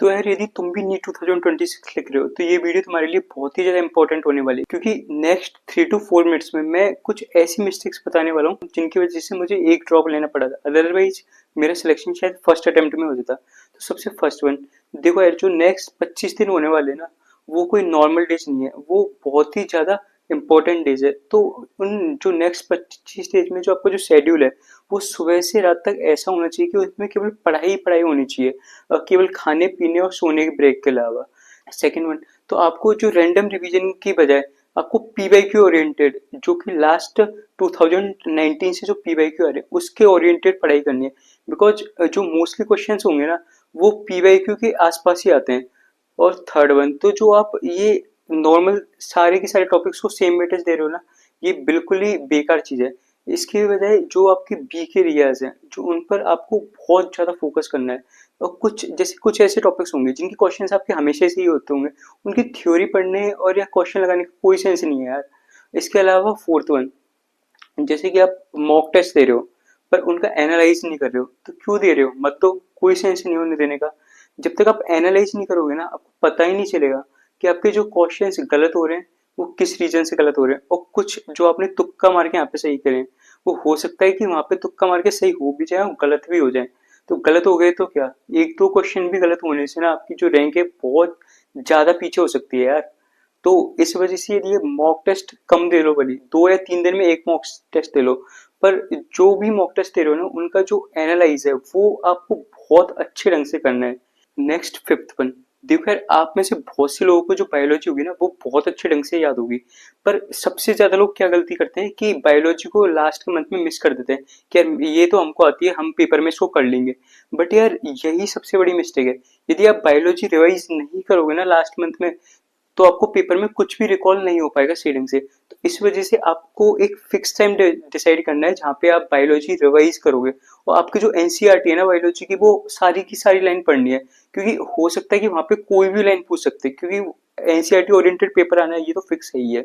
तो यार यदि तुम भी नीट 2026 लिख रहे हो तो ये वीडियो तुम्हारे लिए बहुत ही ज़्यादा इंपॉर्टेंट होने वाली है, क्योंकि नेक्स्ट 3 to 4 मिनट्स में मैं कुछ ऐसी मिस्टेक्स बताने वाला हूँ जिनकी वजह से मुझे एक ड्रॉप लेना पड़ा था, अदरवाइज मेरा सिलेक्शन शायद फर्स्ट अटेम्प्ट में हो जाता। तो सबसे फर्स्ट वन, देखो यार जो नेक्स्ट 25 दिन होने वाले ना, वो कोई नॉर्मल डेज नहीं है, वो बहुत ही ज़्यादा इंपॉर्टेंट डेज है। तो उन जो नेक्स्ट 25 डेज में जो आपका जो शेड्यूल है, वो सुबह से रात तक ऐसा होना चाहिए कि उसमें केवल पढ़ाई ही पढ़ाई होनी चाहिए, केवल खाने पीने और सोने के ब्रेक के अलावा। सेकेंड वन, तो आपको जो रैंडम रिवीजन की बजाय आपको पीवाईक्यू ओरिएंटेड, जो कि लास्ट 2019 से जो पीवाईक्यू आ रहे हैं उसके ओरिएंटेड पढ़ाई करनी है, बिकॉज जो मोस्टली क्वेश्चंस होंगे ना, वो पीवाईक्यू के आसपास ही आते हैं। और थर्ड वन, तो जो आप ये नॉर्मल सारे के सारे टॉपिक्स को सेम वेटेज दे रहे हो ना, ये बिल्कुल ही बेकार चीज़ है। इसके बजाय जो आपके बी के एरियाज हैं, जो उन पर आपको बहुत ज़्यादा फोकस करना है। और कुछ ऐसे टॉपिक्स होंगे जिनके क्वेश्चंस आपके हमेशा से ही होते होंगे, उनकी थ्योरी पढ़ने और या क्वेश्चन लगाने का कोई सेंस नहीं है यार। इसके अलावा फोर्थ वन, जैसे कि आप मॉक टेस्ट दे रहे हो पर उनका एनालाइज नहीं कर रहे हो, तो क्यों दे रहे हो? मत दो, कोई सेंस नहीं होने देने का। जब तक आप एनालाइज नहीं करोगे ना, आपको पता ही नहीं चलेगा कि आपके जो क्वेश्चंस गलत हो रहे हैं वो किस रीजन से गलत हो रहे हैं, और कुछ जो आपने तुक्का मार के यहाँ पे सही करें, वो हो सकता है कि वहां पे तुक्का मार के सही हो भी जाए और गलत भी हो जाए। तो गलत हो गए तो क्या, एक दो क्वेश्चन भी गलत होने से ना आपकी जो रैंक है बहुत ज्यादा पीछे हो सकती है यार। तो इस वजह से यदि मॉक टेस्ट कम दे लो, भली 2 या 3 दिन में एक मॉक टेस्ट दे लो, पर जो भी मॉक टेस्ट दे रहे हो ना, उनका जो एनालाइज है वो आपको बहुत अच्छे ढंग से करना है। नेक्स्ट फिफ्थ वन, देखो यार आप में से बहुत से लोगों को जो बायोलॉजी होगी ना, वो बहुत अच्छे ढंग से याद होगी, पर सबसे ज्यादा लोग क्या गलती करते हैं कि बायोलॉजी को लास्ट के मंथ में मिस कर देते हैं कि यार ये तो हमको आती है, हम पेपर में इसको कर लेंगे। बट यार यही सबसे बड़ी मिस्टेक है। यदि आप बायोलॉजी रिवाइज नहीं करोगे ना लास्ट मंथ में, तो आपको पेपर में कुछ भी रिकॉल नहीं हो पाएगा सही ढंग से। तो इस वजह से आपको एक फिक्स टाइम डिसाइड करना है जहाँ पे आप बायोलॉजी रिवाइज करोगे, और आपकी जो एनसीईआरटी है ना बायोलॉजी की, वो सारी की सारी लाइन पढ़नी है, क्योंकि हो सकता है कि वहाँ पे कोई भी लाइन पूछ सकते हैं, क्योंकि एनसीईआरटी ओरिएंटेड पेपर आना है, ये तो फिक्स है ही है।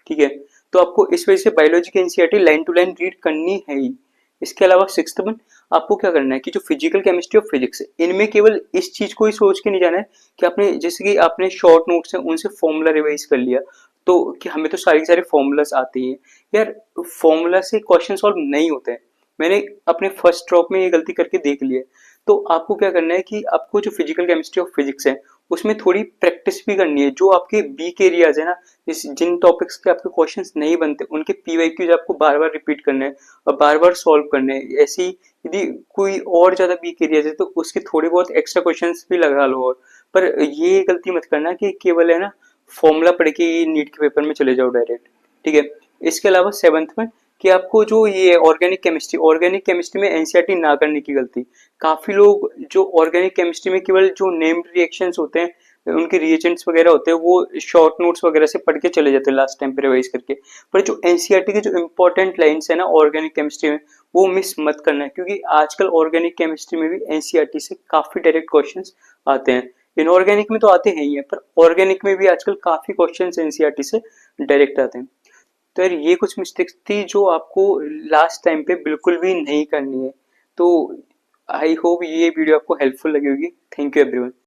ठीक है, तो आपको इस वजह से बायोलॉजी की NCERT line to line read करनी है ही। इसके अलावा सिक्स्थ वन, आपको क्या करना है कि जो फिजिकल केमिस्ट्री और फिजिक्स है, इनमें केवल इस चीज को ही सोच के नहीं जाना है कि आपने, जैसे कि आपने शॉर्ट नोट्स हैं उनसे फॉर्मूला रिवाइज कर लिया, तो कि हमें तो सारे के सारे फॉर्मूलाज आते हैं। यार फॉर्मूला से क्वेश्चन सॉल्व नहीं होते हैं, मैंने अपने फर्स्ट ड्रॉप में ये गलती करके देख लिया है। तो आपको क्या करना है कि आपको जो फिजिकल केमिस्ट्री और फिजिक्स है उसमें थोड़ी प्रैक्टिस भी करनी है। जो आपके बी के एरियाज है ना, जिन टॉपिक्स के आपके क्वेश्चंस नहीं बनते, उनके पीवाईक्यूज आपको बार बार रिपीट करने हैं और बार बार सॉल्व करने हैं। ऐसे ही यदि कोई और ज्यादा वीक एरियाज है तो उसके थोड़े बहुत एक्स्ट्रा क्वेश्चंस भी लगा लो। और पर ये गलती मत करना कि केवल है ना फॉर्मूला पढ़ के नीट के पेपर में चले जाओ डायरेक्ट। ठीक है, इसके अलावा सेवंथ में कि आपको जो ये ऑर्गेनिक केमिस्ट्री में एनसीईआरटी ना करने की गलती। काफी लोग जो ऑर्गेनिक केमिस्ट्री में केवल जो नेम्ड रिएक्शंस होते हैं, उनके रिएजेंट्स वगैरह होते हैं, वो शॉर्ट नोट्स वगैरह से पढ़ के चले जाते हैं लास्ट टाइम पे रिवाइज करके। पर जो एनसीईआरटी के जो इंपॉर्टेंट लाइंस है ना ऑर्गेनिक केमिस्ट्री में, वो मिस मत करना है, क्योंकि आजकल ऑर्गेनिक केमिस्ट्री में भी एनसीईआरटी से काफी डायरेक्ट क्वेश्चंस आते हैं। इनऑर्गेनिक में तो आते हैं ही है, पर ऑर्गेनिक में भी आजकल काफी क्वेश्चंस एनसीईआरटी से डायरेक्ट आते हैं। तो यार ये कुछ मिस्टेक्स थी जो आपको लास्ट टाइम पे बिल्कुल भी नहीं करनी है। तो आई होप ये वीडियो आपको हेल्पफुल लगी होगी। Thank you everyone.